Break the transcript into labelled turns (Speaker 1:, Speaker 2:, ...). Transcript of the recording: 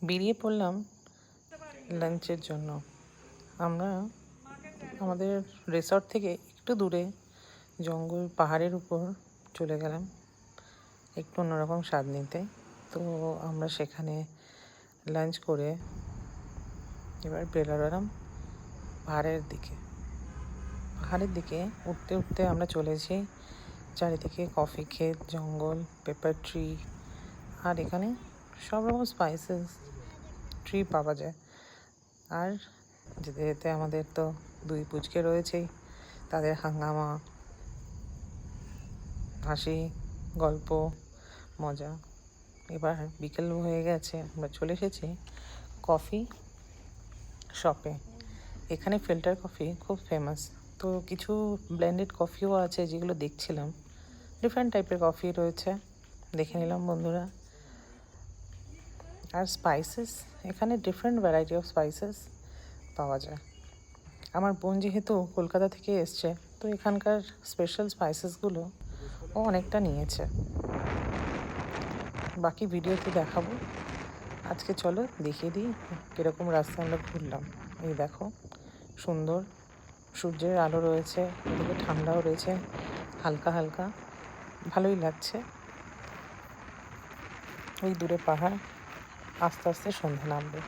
Speaker 1: বেরিয়ে পড়লাম লাঞ্চের জন্য। আমরা আমাদের রিসর্ট থেকে একটু দূরে জঙ্গল পাহাড়ের উপর চলে গেলাম একটু অন্যরকম স্বাদ নিতে। তো আমরা সেখানে লাঞ্চ করে এবার বেরোলাম পাহাড়ের দিকে উঠতে উঠতে আমরা চলেছি চারিদিকে কফি ক্ষেত, জঙ্গল, পেপার ট্রি, আর এখানে সব রকম স্পাইসেস ট্রি পাওয়া যায়। আর যেতে যেতে আমাদের তো দুই পুচকে রয়েছেই, তাদের হাঙ্গামা, হাসি, গল্প, মজা। এবার বিকেল হয়ে গেছে, আমরা চলে এসেছি কফি শপে। এখানে ফিল্টার কফি খুব ফেমাস। তো কিছু ব্লেন্ডেড কফিও আছে যেগুলো দেখছিলাম, ডিফারেন্ট টাইপের কফি রয়েছে, দেখে নিলাম বন্ধুরা। আর স্পাইসেস, এখানে ডিফারেন্ট ভ্যারাইটি অফ স্পাইসেস পাওয়া যায়। আমার বোন যেহেতু কলকাতা থেকে এসছে, তো এখানকার স্পেশাল স্পাইসেসগুলো ও অনেকটা নিয়েছে, বাকি ভিডিওতে দেখাবো। আজকে চলো দেখিয়ে দিই কীরকম রাস্তা আমরা ঘুরলাম। এই দেখো, সুন্দর সূর্যের আলো রয়েছে, এদিকে ঠান্ডাও রয়েছে হালকা হালকা, ভালোই লাগছে। ওই দূরে পাহাড়, আস্তে আস্তে সন্ধ্যা নামবে।